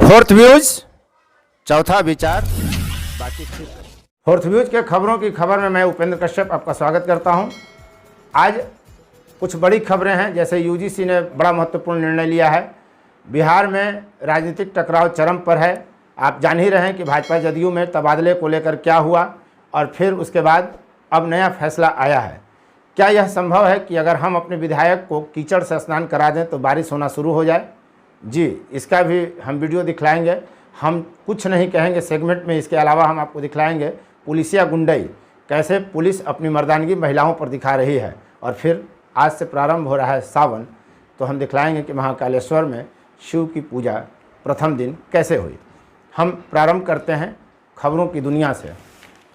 Fourth views, चौथा विचार, बाकी ठीक। फोर्थ व्यूज के खबरों की खबर में मैं उपेंद्र कश्यप आपका स्वागत करता हूं। आज कुछ बड़ी खबरें हैं, जैसे यूजीसी ने बड़ा महत्वपूर्ण निर्णय लिया है। बिहार में राजनीतिक टकराव चरम पर है। आप जान ही रहे हैं कि भाजपा जदयू में तबादले को लेकर क्या हुआ और फिर उसके बाद अब नया फैसला आया है। क्या यह संभव है कि अगर हम अपने विधायक को कीचड़ से स्नान करा दें तो बारिश होना शुरू हो जाए? जी, इसका भी हम वीडियो दिखलाएंगे। हम कुछ नहीं कहेंगे सेगमेंट में, इसके अलावा हम आपको दिखलाएंगे पुलिसिया गुंडई, कैसे पुलिस अपनी मर्दानगी महिलाओं पर दिखा रही है। और फिर आज से प्रारंभ हो रहा है सावन, तो हम दिखलाएंगे कि महाकालेश्वर में शिव की पूजा प्रथम दिन कैसे हुई। हम प्रारंभ करते हैं खबरों की दुनिया से।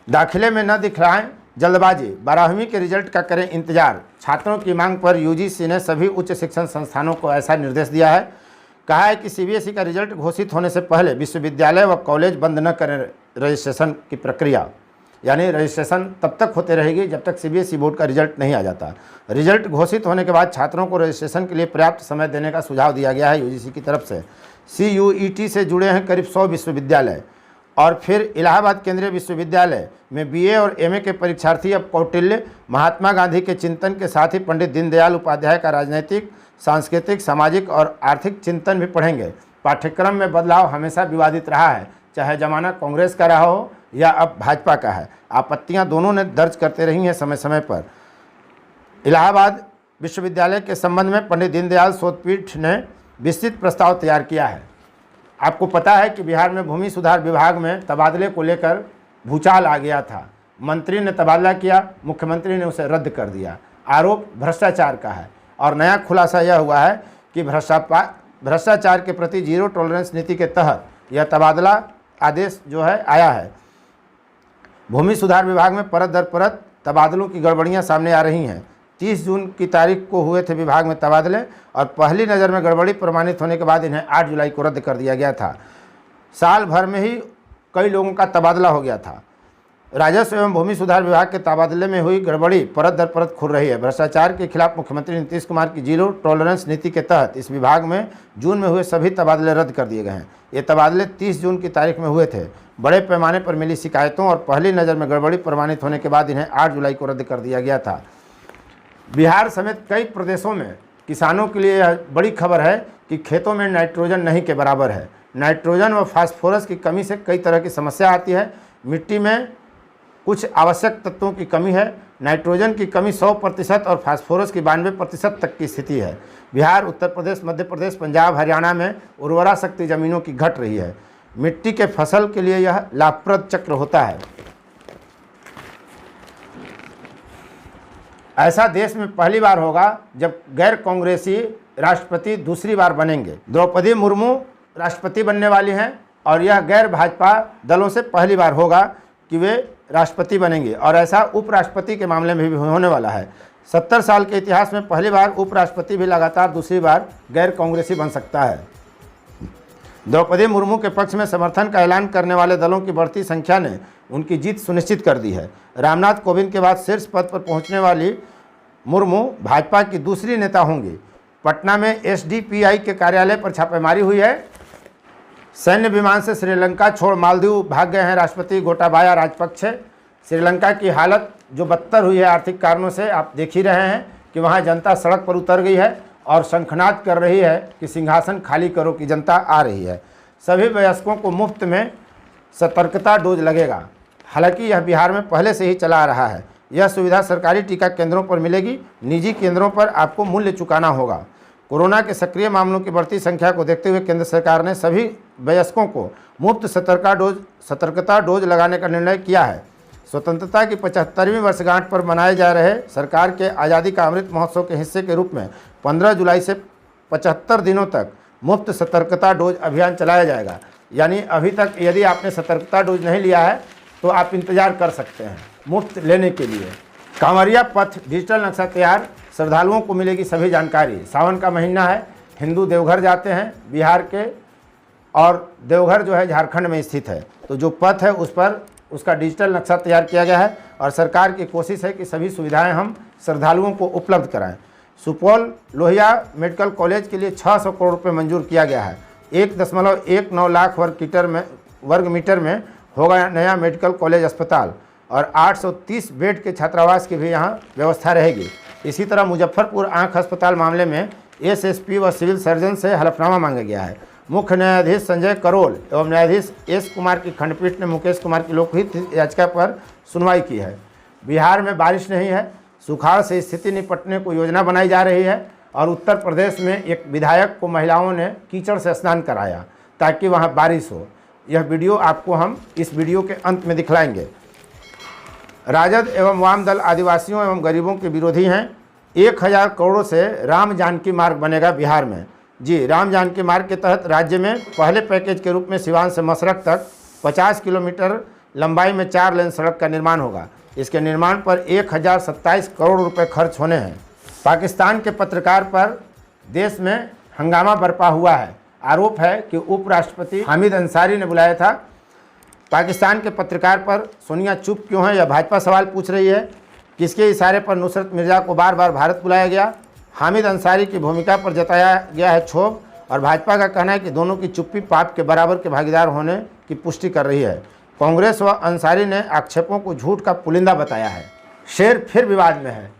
दाखिले में न दिखलाएं जल्दबाजी, 12वीं के रिजल्ट का करें इंतजार। छात्रों की मांग पर यूजीसी ने सभी उच्च शिक्षण संस्थानों को ऐसा निर्देश दिया है। कहा है कि सीबीएसई का रिजल्ट घोषित होने से पहले विश्वविद्यालय व कॉलेज बंद न करें रजिस्ट्रेशन की प्रक्रिया, यानी रजिस्ट्रेशन तब तक होते रहेगी जब तक सीबीएसई बोर्ड का रिजल्ट नहीं आ जाता। रिजल्ट घोषित होने के बाद छात्रों को रजिस्ट्रेशन के लिए पर्याप्त समय देने का सुझाव दिया गया है यूजीसी की तरफ से। CUET से जुड़े हैं करीब 100 विश्वविद्यालय। और फिर इलाहाबाद केंद्रीय विश्वविद्यालय में BA और MA के परीक्षार्थी अब कौटिल्य, महात्मा गांधी के चिंतन के साथ ही पंडित दीनदयाल उपाध्याय का राजनैतिक, सांस्कृतिक, सामाजिक और आर्थिक चिंतन भी पढ़ेंगे। पाठ्यक्रम में बदलाव हमेशा विवादित रहा है, चाहे जमाना कांग्रेस का रहा हो या अब भाजपा का है। आपत्तियां दोनों ने दर्ज करते रही हैं समय समय पर। इलाहाबाद विश्वविद्यालय के संबंध में पंडित दीनदयाल शोधपीठ ने विस्तृत प्रस्ताव तैयार किया है। आपको पता है कि बिहार में भूमि सुधार विभाग में तबादले को लेकर भूचाल आ गया था। मंत्री ने तबादला किया, मुख्यमंत्री ने उसे रद्द कर दिया। आरोप भ्रष्टाचार का है और नया खुलासा यह हुआ है कि भ्रष्टाचार के प्रति जीरो टॉलरेंस नीति के तहत यह तबादला आदेश जो है आया है। भूमि सुधार विभाग में परत दर परत तबादलों की गड़बड़ियां सामने आ रही हैं। 30 जून की तारीख को हुए थे विभाग में तबादले और पहली नज़र में गड़बड़ी प्रमाणित होने के बाद इन्हें 8 जुलाई को रद्द कर दिया गया था। साल भर में ही कई लोगों का तबादला हो गया था। राजस्व एवं भूमि सुधार विभाग के तबादले में हुई गड़बड़ी परत दर परत खुल रही है। भ्रष्टाचार के खिलाफ मुख्यमंत्री नीतीश कुमार की जीरो टॉलरेंस नीति के तहत इस विभाग में जून में हुए सभी तबादले रद्द कर दिए गए हैं। ये तबादले 30 जून की तारीख में हुए थे। बड़े पैमाने पर मिली शिकायतों और पहली नज़र में गड़बड़ी प्रमाणित होने के बाद इन्हें 8 जुलाई को रद्द कर दिया गया था। बिहार समेत कई प्रदेशों में किसानों के लिए यह बड़ी खबर है कि खेतों में नाइट्रोजन नहीं के बराबर है। नाइट्रोजन व फास्फोरस की कमी से कई तरह की समस्या आती है। मिट्टी में कुछ आवश्यक तत्वों की कमी है। नाइट्रोजन की कमी 100% और फास्फोरस की 92% तक की स्थिति है। बिहार, उत्तर प्रदेश, मध्य प्रदेश, पंजाब, हरियाणा में उर्वरा शक्ति जमीनों की घट रही है। मिट्टी के फसल के लिए यह लाभप्रद चक्र होता है। ऐसा देश में पहली बार होगा जब गैर कांग्रेसी राष्ट्रपति दूसरी बार बनेंगे। द्रौपदी मुर्मू राष्ट्रपति बनने वाली हैं और यह गैर भाजपा दलों से पहली बार होगा कि वे राष्ट्रपति बनेंगे और ऐसा उपराष्ट्रपति के मामले में भी होने वाला है। 70 साल के इतिहास में पहली बार उपराष्ट्रपति भी लगातार दूसरी बार गैर कांग्रेसी बन सकता है। द्रौपदी मुर्मू के पक्ष में समर्थन का ऐलान करने वाले दलों की बढ़ती संख्या ने उनकी जीत सुनिश्चित कर दी है। रामनाथ कोविंद के बाद शीर्ष पद पर पहुंचने वाली मुर्मू भाजपा की दूसरी नेता होंगी। पटना में SDPI के कार्यालय पर छापेमारी हुई है। सैन्य विमान से श्रीलंका छोड़ मालदीव भाग गए हैं राष्ट्रपति गोटाबाया राजपक्षे। श्रीलंका की हालत जो बदतर हुई है आर्थिक कारणों से, आप देख ही रहे हैं कि वहाँ जनता सड़क पर उतर गई है और शंखनाद कर रही है कि सिंहासन खाली करो की जनता आ रही है। सभी वयस्कों को मुफ्त में सतर्कता डोज लगेगा। हालांकि यह बिहार में पहले से ही चला आ रहा है। यह सुविधा सरकारी टीका केंद्रों पर मिलेगी, निजी केंद्रों पर आपको मूल्य चुकाना होगा। कोरोना के सक्रिय मामलों की बढ़ती संख्या को देखते हुए केंद्र सरकार ने सभी वयस्कों को मुफ्त सतर्कता डोज लगाने का निर्णय किया है। स्वतंत्रता की 75वीं वर्षगांठ पर मनाए जा रहे सरकार के आज़ादी का अमृत महोत्सव के हिस्से के रूप में 15 जुलाई से 75 दिनों तक मुफ्त सतर्कता डोज अभियान चलाया जाएगा। यानी अभी तक यदि आपने सतर्कता डोज नहीं लिया है तो आप इंतजार कर सकते हैं मुफ्त लेने के लिए। कांवरिया पथ डिजिटल नक्शा तैयार, श्रद्धालुओं को मिलेगी सभी जानकारी। सावन का महीना है, हिंदू देवघर जाते हैं बिहार के, और देवघर जो है झारखंड में स्थित है। तो जो पथ है उस पर उसका डिजिटल नक्शा तैयार किया गया है और सरकार की कोशिश है कि सभी सुविधाएं हम श्रद्धालुओं को उपलब्ध कराएं। सुपौल लोहिया मेडिकल कॉलेज के लिए 600 करोड़ रुपये मंजूर किया गया है। 1.19 लाख वर्ग मीटर में होगा नया मेडिकल कॉलेज अस्पताल और 830 बेड के छात्रावास की भी यहाँ व्यवस्था रहेगी। इसी तरह मुजफ्फरपुर आंख अस्पताल मामले में एसएसपी व सिविल सर्जन से हलफनामा मांगा गया है। मुख्य न्यायाधीश संजय करोल एवं न्यायाधीश एस कुमार की खंडपीठ ने मुकेश कुमार की लोकहित याचिका पर सुनवाई की है। बिहार में बारिश नहीं है, सुखाड़ से स्थिति निपटने को योजना बनाई जा रही है और उत्तर प्रदेश में एक विधायक को महिलाओं ने कीचड़ से स्नान कराया ताकि वहां बारिश हो। यह वीडियो आपको हम इस वीडियो के अंत में दिखलाएंगे। राजद एवं वाम दल आदिवासियों एवं गरीबों के विरोधी हैं। 1000 करोड़ से राम जानकी मार्ग बनेगा बिहार में। जी, राम जानकी मार्ग के तहत राज्य में पहले पैकेज के रूप में सिवान से मसरख तक 50 किलोमीटर लंबाई में 4 लेन सड़क का निर्माण होगा। इसके निर्माण पर 1027 करोड़ रुपए खर्च होने हैं। पाकिस्तान के पत्रकार पर देश में हंगामा बरपा हुआ है। आरोप है कि उपराष्ट्रपति हामिद अंसारी ने बुलाया था। पाकिस्तान के पत्रकार पर सोनिया चुप क्यों है, यह भाजपा सवाल पूछ रही है। किसके इशारे पर नुसरत मिर्जा को बार बार भारत बुलाया गया? हामिद अंसारी की भूमिका पर जताया गया है क्षोभ और भाजपा का कहना है कि दोनों की चुप्पी पाप के बराबर के भागीदार होने की पुष्टि कर रही है। कांग्रेस व अंसारी ने आक्षेपों को झूठ का पुलिंदा बताया है। शेर फिर विवाद में है।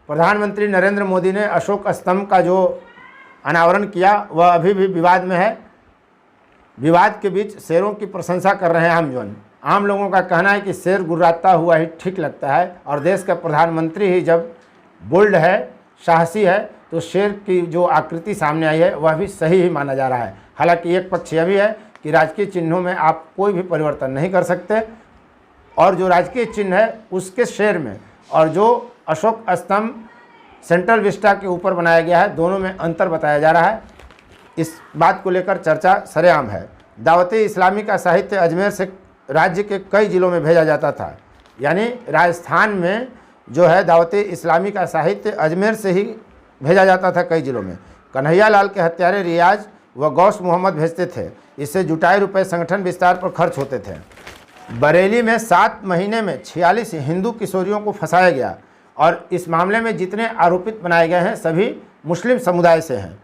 प्रधानमंत्री नरेंद्र मोदी ने अशोक स्तंभ का जो अनावरण किया वह अभी भी विवाद में है। विवाद के बीच शेरों की प्रशंसा कर रहे हैं आमजन। आम लोगों का कहना है कि शेर गुर्राता हुआ ही ठीक लगता है और देश का प्रधानमंत्री ही जब बोल्ड है, साहसी है, तो शेर की जो आकृति सामने आई है वह भी सही ही माना जा रहा है। हालांकि एक पक्ष यह भी है कि राजकीय चिन्हों में आप कोई भी परिवर्तन नहीं कर सकते और जो राजकीय चिन्ह है उसके शेर में और जो अशोक स्तंभ सेंट्रल विस्टा के ऊपर बनाया गया है, दोनों में अंतर बताया जा रहा है। इस बात को लेकर चर्चा सरेआम है। दावते इस्लामी का साहित्य अजमेर से राज्य के कई जिलों में भेजा जाता था। यानी राजस्थान में जो है दावते इस्लामी का साहित्य अजमेर से ही भेजा जाता था कई जिलों में। कन्हैया लाल के हत्यारे रियाज व गौस मोहम्मद भेजते थे। इससे जुटाए रुपए संगठन विस्तार पर खर्च होते थे। बरेली में 7 महीने में 46 हिंदू किशोरियों को फंसाया गया और इस मामले में जितने आरोपित बनाए गए हैं सभी मुस्लिम समुदाय से हैं।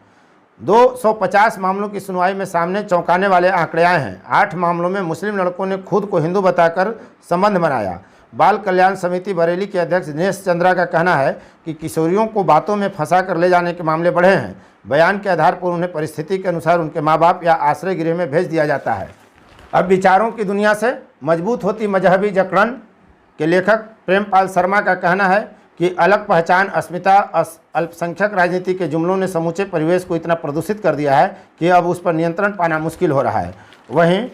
250 मामलों की सुनवाई में सामने चौंकाने वाले आंकड़े आए हैं। 8 मामलों में मुस्लिम लड़कों ने खुद को हिंदू बताकर संबंध बनाया। बाल कल्याण समिति बरेली के अध्यक्ष दिनेश चंद्रा का कहना है कि किशोरियों को बातों में फंसा कर ले जाने के मामले बढ़े हैं। बयान के आधार पर उन्हें परिस्थिति के अनुसार उनके माँ बाप या आश्रय गृह में भेज दिया जाता है। अब विचारों की दुनिया से मजबूत होती मजहबी जकड़न के लेखक प्रेमपाल शर्मा का कहना है कि अलग पहचान, अस्मिता, अल्पसंख्यक राजनीति के जुमलों ने समूचे परिवेश को इतना प्रदूषित कर दिया है कि अब उस पर नियंत्रण पाना मुश्किल हो रहा है। वहीं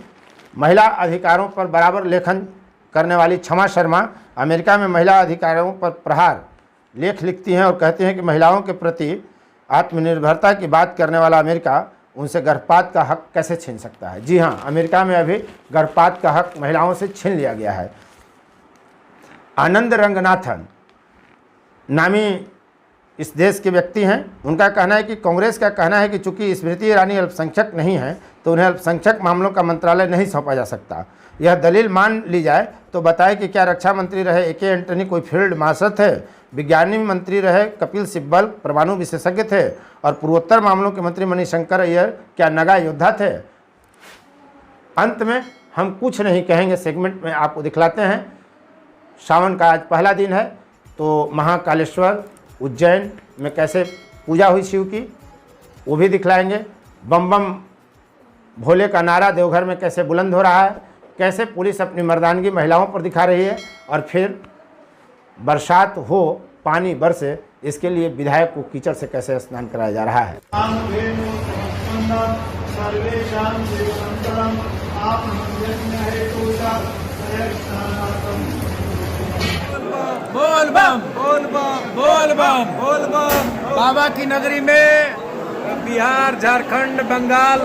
महिला अधिकारों पर बराबर लेखन करने वाली क्षमा शर्मा अमेरिका में महिला अधिकारों पर प्रहार लेख लिखती हैं और कहती हैं कि महिलाओं के प्रति आत्मनिर्भरता की बात करने वाला अमेरिका उनसे गर्भपात का हक कैसे छीन सकता है। जी हाँ, अमेरिका में अभी गर्भपात का हक महिलाओं से छीन लिया गया है। आनंद रंगनाथन नामी इस देश के व्यक्ति हैं। उनका कहना है कि कांग्रेस का कहना है कि चूंकि स्मृति ईरानी अल्पसंख्यक नहीं है तो उन्हें अल्पसंख्यक मामलों का मंत्रालय नहीं सौंपा जा सकता। यह दलील मान ली जाए तो बताएं कि क्या रक्षा मंत्री रहे ए.के. एंटनी कोई फील्ड मार्शल थे, विज्ञानी मंत्री रहे कपिल सिब्बल परमाणु विशेषज्ञ थे और पूर्वोत्तर मामलों के मंत्री मणिशंकर अय्यर क्या नगा योद्धा थे। अंत में हम कुछ नहीं कहेंगे सेगमेंट में आपको दिखलाते हैं। सावन का आज पहला दिन है तो महाकालेश्वर उज्जैन में कैसे पूजा हुई शिव की वो भी दिखलाएंगे। बम बम भोले का नारा देवघर में कैसे बुलंद हो रहा है, कैसे पुलिस अपनी मर्दानगी महिलाओं पर दिखा रही है और फिर बरसात हो पानी बरसे इसके लिए विधायक को कीचड़ से कैसे स्नान कराया जा रहा है। बोल बम बोल बम बोल बम बोल बम। बाबा की नगरी में बिहार, झारखंड, बंगाल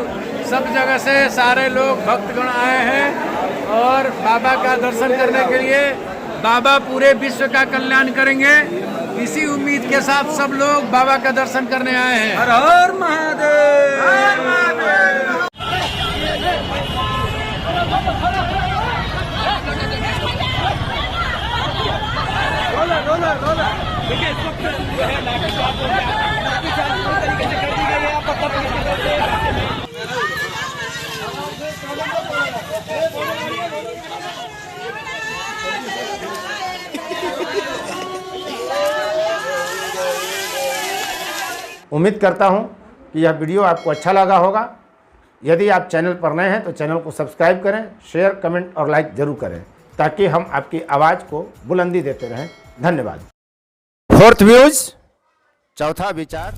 सब जगह से सारे लोग भक्तगण आए हैं और बाबा का दर्शन करने के लिए। बाबा पूरे विश्व का कल्याण करेंगे, इसी उम्मीद के साथ सब लोग बाबा का दर्शन करने आए हैं। हर हर महादेव, हर महादेव। देखिए इसको जो है लाठी चार्ज तरीके से कर दी गई है। उम्मीद करता हूं कि यह वीडियो आपको अच्छा लगा होगा। यदि आप चैनल पर नए हैं तो चैनल को सब्सक्राइब करें, शेयर, कमेंट और लाइक जरूर करें ताकि हम आपकी आवाज़ को बुलंदी देते रहें। धन्यवाद। फोर्थ व्यूज, चौथा विचार।